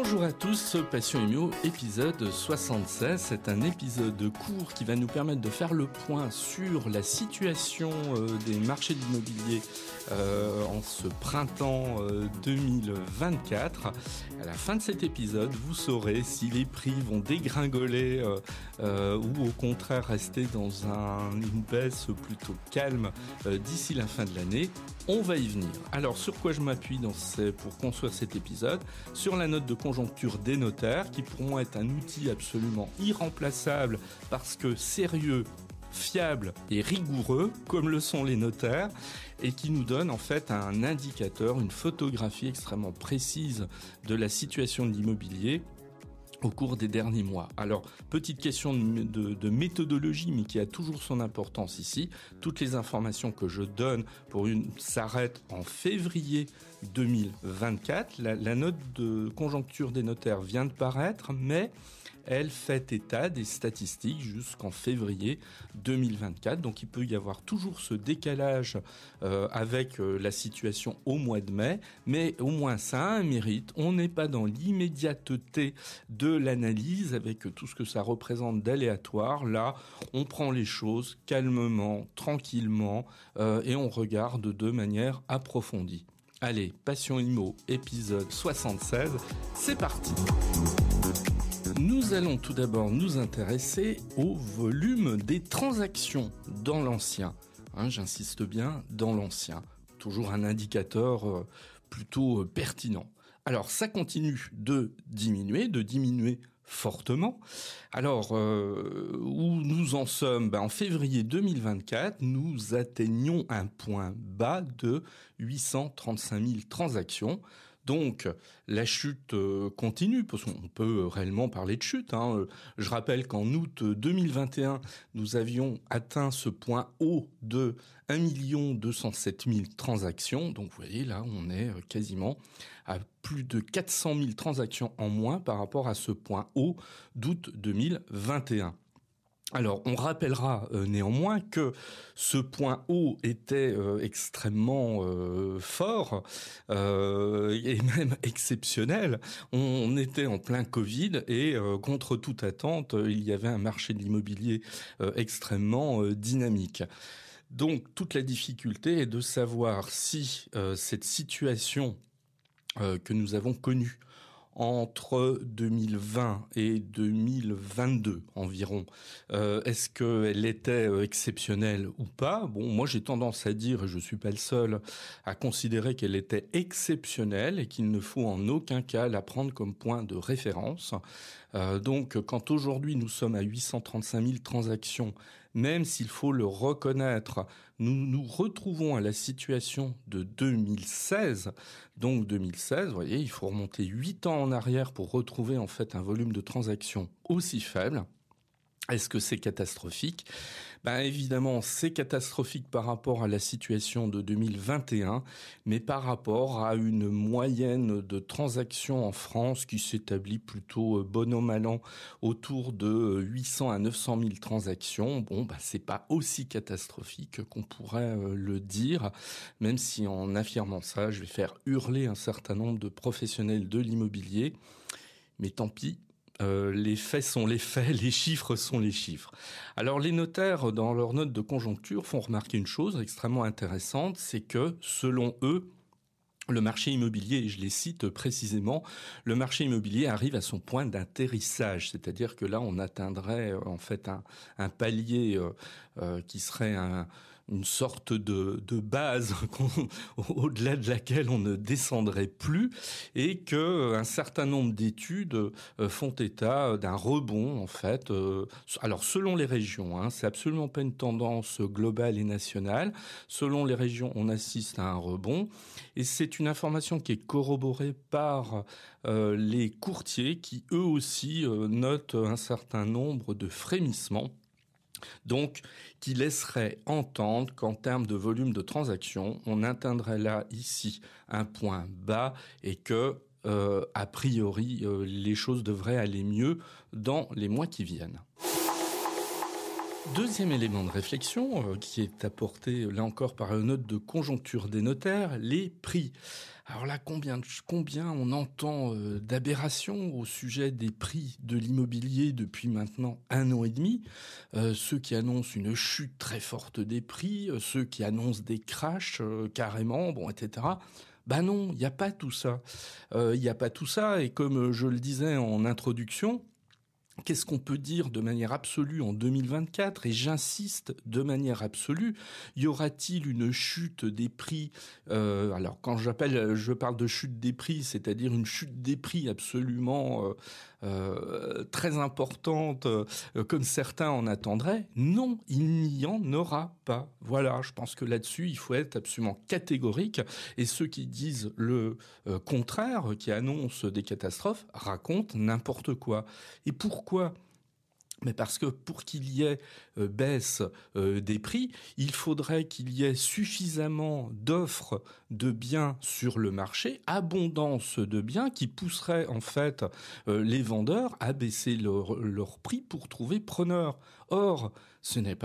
Bonjour à tous, Passion Immo, épisode 76. C'est un épisode court qui va nous permettre de faire le point sur la situation des marchés de l'immobilier en ce printemps 2024. À la fin de cet épisode, vous saurez si les prix vont dégringoler ou au contraire rester dans une baisse plutôt calme d'ici la fin de l'année. On va y venir. Alors, sur quoi je m'appuie pour construire cet épisode ? Sur la note de conjoncture des notaires, qui pourront être un outil absolument irremplaçable parce que sérieux, fiable et rigoureux, comme le sont les notaires, et qui nous donne en fait un indicateur, une photographie extrêmement précise de la situation de l'immobilier au cours des derniers mois. Alors, petite question de méthodologie, mais qui a toujours son importance ici. Toutes les informations que je donne s'arrêtent en février 2024. La note de conjoncture des notaires vient de paraître, mais elle fait état des statistiques jusqu'en février 2024. Donc, il peut y avoir toujours ce décalage avec la situation au mois de mai, mais au moins ça a un mérite. On n'est pas dans l'immédiateté de l'analyse avec tout ce que ça représente d'aléatoire. Là, on prend les choses calmement, tranquillement et on regarde de manière approfondie. Allez, Passion Immo, épisode 76, c'est parti. Nous allons tout d'abord nous intéresser au volume des transactions dans l'ancien. J'insiste bien, dans l'ancien. Toujours un indicateur plutôt pertinent. Alors, ça continue de diminuer fortement. Alors, où nous en sommes ? En février 2024, nous atteignons un point bas de 835 000 transactions. Donc, la chute continue, parce qu'on peut réellement parler de chute. Je rappelle qu'en août 2021, nous avions atteint ce point haut de 1 207 000 transactions. Donc, vous voyez, là, on est quasiment à plus de 400 000 transactions en moins par rapport à ce point haut d'août 2021. Alors, on rappellera néanmoins que ce point haut était extrêmement fort et même exceptionnel. On était en plein Covid et contre toute attente, il y avait un marché de l'immobilier extrêmement dynamique. Donc, toute la difficulté est de savoir si cette situation que nous avons connue entre 2020 et 2022 environ, est-ce qu'elle était exceptionnelle ou pas ? Bon, moi j'ai tendance à dire, et je suis pas le seul, à considérer qu'elle était exceptionnelle et qu'il ne faut en aucun cas la prendre comme point de référence. Donc, quand aujourd'hui nous sommes à 835 000 transactions, même s'il faut le reconnaître, nous nous retrouvons à la situation de 2016. Donc 2016, vous voyez, il faut remonter 8 ans en arrière pour retrouver en fait un volume de transactions aussi faible. Est-ce que c'est catastrophique ? Évidemment, c'est catastrophique par rapport à la situation de 2021, mais par rapport à une moyenne de transactions en France qui s'établit plutôt bon an mal an autour de 800 à 900 000 transactions. C'est pas aussi catastrophique qu'on pourrait le dire, même si en affirmant ça, je vais faire hurler un certain nombre de professionnels de l'immobilier. Mais tant pis. Les faits sont les faits, les chiffres sont les chiffres. Alors les notaires, dans leur note de conjoncture, font remarquer une chose extrêmement intéressante, c'est que, selon eux, le marché immobilier, et je les cite précisément, le marché immobilier arrive à son point d'atterrissage, c'est-à-dire que là, on atteindrait en fait un palier qui serait une sorte de base au-delà de laquelle on ne descendrait plus, et que un certain nombre d'études font état d'un rebond en fait. Alors selon les régions, c'est absolument pas une tendance globale et nationale. Selon les régions, on assiste à un rebond, et c'est une information qui est corroborée par les courtiers qui eux aussi notent un certain nombre de frémissements. Donc, qui laisserait entendre qu'en termes de volume de transactions, on atteindrait là, ici, un point bas et que, a priori, les choses devraient aller mieux dans les mois qui viennent. Deuxième élément de réflexion qui est apporté là encore par une note de conjoncture des notaires, les prix. Alors là, combien on entend d'aberrations au sujet des prix de l'immobilier depuis maintenant 1 an et demi. Ceux qui annoncent une chute très forte des prix, ceux qui annoncent des crashs carrément, etc. Ben non, il n'y a pas tout ça. Il n'y a pas tout ça, et comme je le disais en introduction, qu'est-ce qu'on peut dire de manière absolue en 2024 ? Et j'insiste, de manière absolue, y aura-t-il une chute des prix ? Alors quand je parle de chute des prix, c'est-à-dire une chute des prix absolument très importante, comme certains en attendraient. Non, il n'y en aura pas. Voilà, je pense que là-dessus, il faut être absolument catégorique. Et ceux qui disent le contraire, qui annoncent des catastrophes, racontent n'importe quoi. Et pourquoi ? Mais parce que pour qu'il y ait baisse des prix, il faudrait qu'il y ait suffisamment d'offres de biens sur le marché, abondance de biens qui pousseraient en fait les vendeurs à baisser leur prix pour trouver preneurs. Or, ce n'est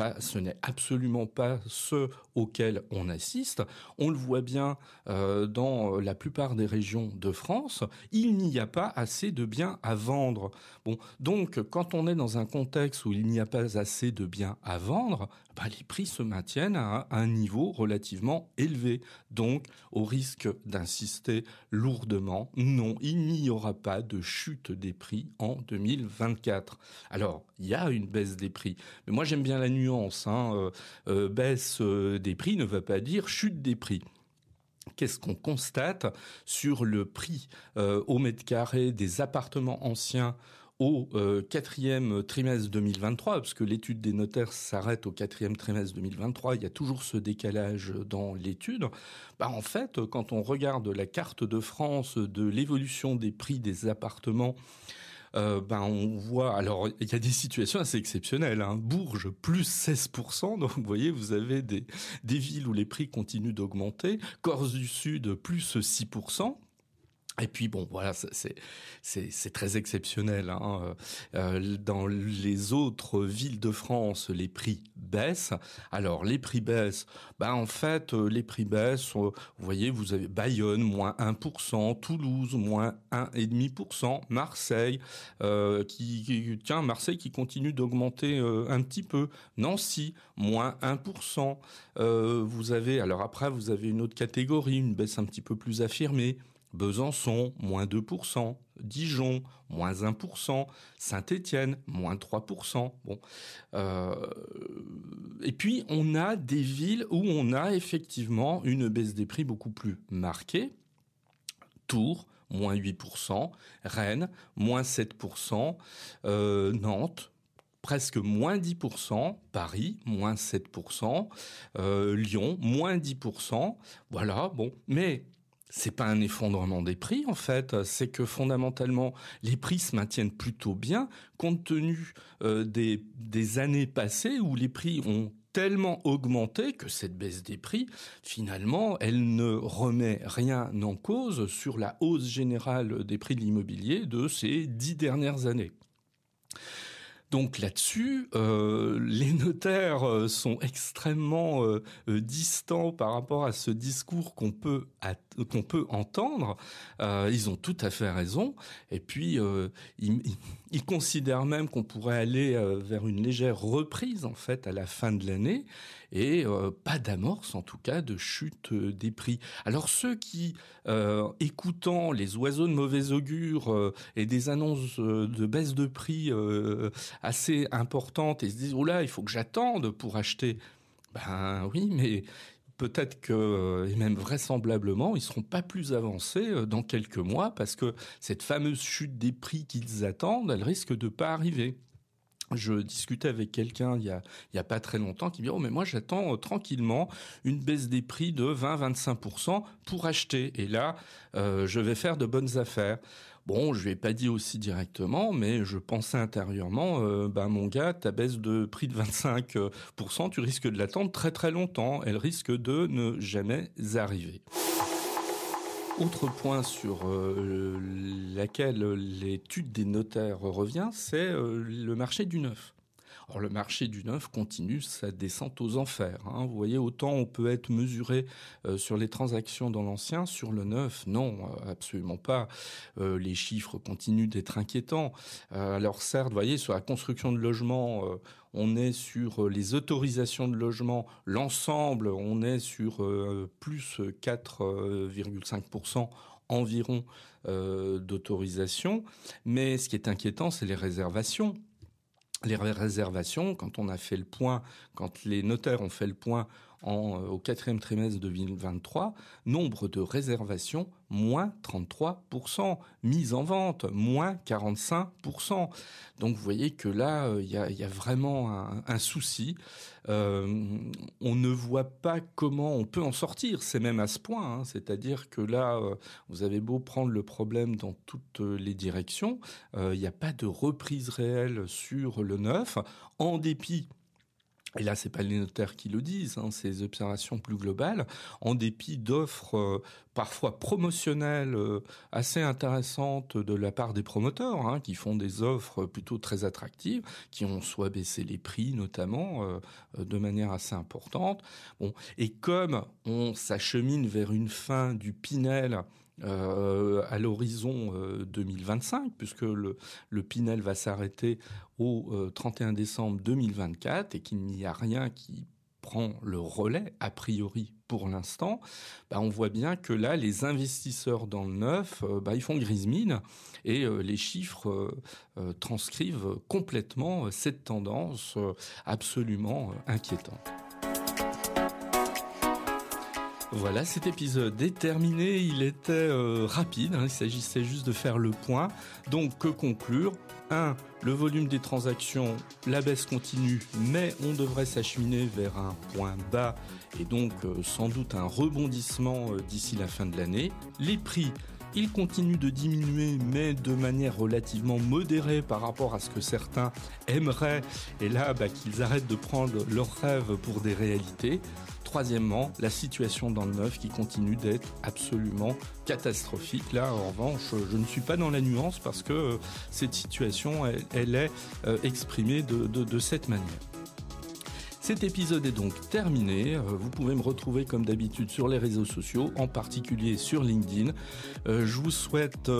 absolument pas ce auquel on assiste. On le voit bien dans la plupart des régions de France, il n'y a pas assez de biens à vendre. Bon, donc quand on est dans un contexte où il n'y a pas assez de biens à vendre, les prix se maintiennent à un niveau relativement élevé. Donc, au risque d'insister lourdement, non, il n'y aura pas de chute des prix en 2024. Alors, il y a une baisse des prix, mais moi j'aime bien la nuance. Baisse des prix ne veut pas dire chute des prix. Qu'est-ce qu'on constate sur le prix au mètre carré des appartements anciens au quatrième trimestre 2023, parce que l'étude des notaires s'arrête au quatrième trimestre 2023, il y a toujours ce décalage dans l'étude. En fait, quand on regarde la carte de France de l'évolution des prix des appartements, on voit, alors il y a des situations assez exceptionnelles, Bourges plus 16%, donc vous voyez, vous avez des villes où les prix continuent d'augmenter, Corse du Sud plus 6%. Et puis voilà, c'est très exceptionnel. Dans les autres villes de France, les prix baissent. Alors les prix baissent, en fait les prix baissent. Vous voyez, vous avez Bayonne moins 1%, Toulouse moins 1,5%, Marseille Marseille qui continue d'augmenter un petit peu, Nancy moins 1%. Vous avez une autre catégorie, une baisse un petit peu plus affirmée. Besançon, moins 2%, Dijon, moins 1%, Saint-Étienne, moins 3%. Et puis, on a des villes où on a effectivement une baisse des prix beaucoup plus marquée. Tours, moins 8%, Rennes, moins 7%, Nantes, presque moins 10%, Paris, moins 7%, Lyon, moins 10%. Voilà, mais c'est pas un effondrement des prix, en fait. C'est que fondamentalement, les prix se maintiennent plutôt bien, compte tenu des années passées où les prix ont tellement augmenté que cette baisse des prix, finalement, elle ne remet rien en cause sur la hausse générale des prix de l'immobilier de ces 10 dernières années. Donc là-dessus, les notaires sont extrêmement distants par rapport à ce discours qu'on peut entendre. Ils ont tout à fait raison. Et puis, ils considèrent même qu'on pourrait aller vers une légère reprise, en fait, à la fin de l'année, et pas d'amorce, en tout cas, de chute des prix. Alors ceux qui, écoutant les oiseaux de mauvais augure et des annonces de baisse de prix assez importante et se disent « Oh là, il faut que j'attende pour acheter ». Oui, mais peut-être que, et même vraisemblablement, ils seront pas plus avancés dans quelques mois parce que cette fameuse chute des prix qu'ils attendent, elle risque de pas arriver. Je discutais avec quelqu'un il y a pas très longtemps qui me dit « Oh, mais moi j'attends tranquillement une baisse des prix de 20-25% pour acheter. Et là, je vais faire de bonnes affaires. » Bon, je lui ai pas dit aussi directement, mais je pensais intérieurement, mon gars, ta baisse de prix de 25%, tu risques de l'attendre très très longtemps. Elle risque de ne jamais arriver. Autre point sur laquelle l'étude des notaires revient, c'est le marché du neuf. Or, le marché du neuf continue sa descente aux enfers. Vous voyez, autant on peut être mesuré sur les transactions dans l'ancien, sur le neuf, non, absolument pas. Les chiffres continuent d'être inquiétants. Alors certes, vous voyez, sur la construction de logements, on est sur les autorisations de logement, l'ensemble, on est sur plus 4,5% environ d'autorisation. Mais ce qui est inquiétant, c'est les réservations. Les réservations, quand on a fait le point, quand les notaires ont fait le point au 4e trimestre 2023, nombre de réservations, moins 33%, mise en vente, moins 45%. Donc vous voyez que là, il y a vraiment un souci. On ne voit pas comment on peut en sortir, c'est même à ce point. C'est-à-dire que là, vous avez beau prendre le problème dans toutes les directions, il n'y a pas de reprise réelle sur le neuf, en dépit. Et là, c'est pas les notaires qui le disent, c'est les observations plus globales, en dépit d'offres parfois promotionnelles assez intéressantes de la part des promoteurs, qui font des offres plutôt très attractives, qui ont soit baissé les prix notamment de manière assez importante. Bon, et comme on s'achemine vers une fin du Pinel à l'horizon 2025, puisque le Pinel va s'arrêter au 31 décembre 2024 et qu'il n'y a rien qui prend le relais, a priori pour l'instant, on voit bien que là, les investisseurs dans le neuf, ils font grise mine et les chiffres transcrivent complètement cette tendance absolument inquiétante. Voilà, cet épisode est terminé, il était rapide, il s'agissait juste de faire le point. Donc, que conclure ? 1. Le volume des transactions, la baisse continue, mais on devrait s'acheminer vers un point bas et donc sans doute un rebondissement d'ici la fin de l'année. Les prix, ils continuent de diminuer, mais de manière relativement modérée par rapport à ce que certains aimeraient. Et là, qu'ils arrêtent de prendre leurs rêves pour des réalités. Troisièmement, la situation dans le neuf qui continue d'être absolument catastrophique. Là, en revanche, je ne suis pas dans la nuance parce que cette situation, elle est exprimée de cette manière. Cet épisode est donc terminé. Vous pouvez me retrouver comme d'habitude sur les réseaux sociaux, en particulier sur LinkedIn. Je vous souhaite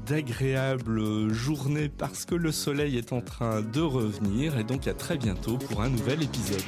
d'agréables journées parce que le soleil est en train de revenir et donc à très bientôt pour un nouvel épisode.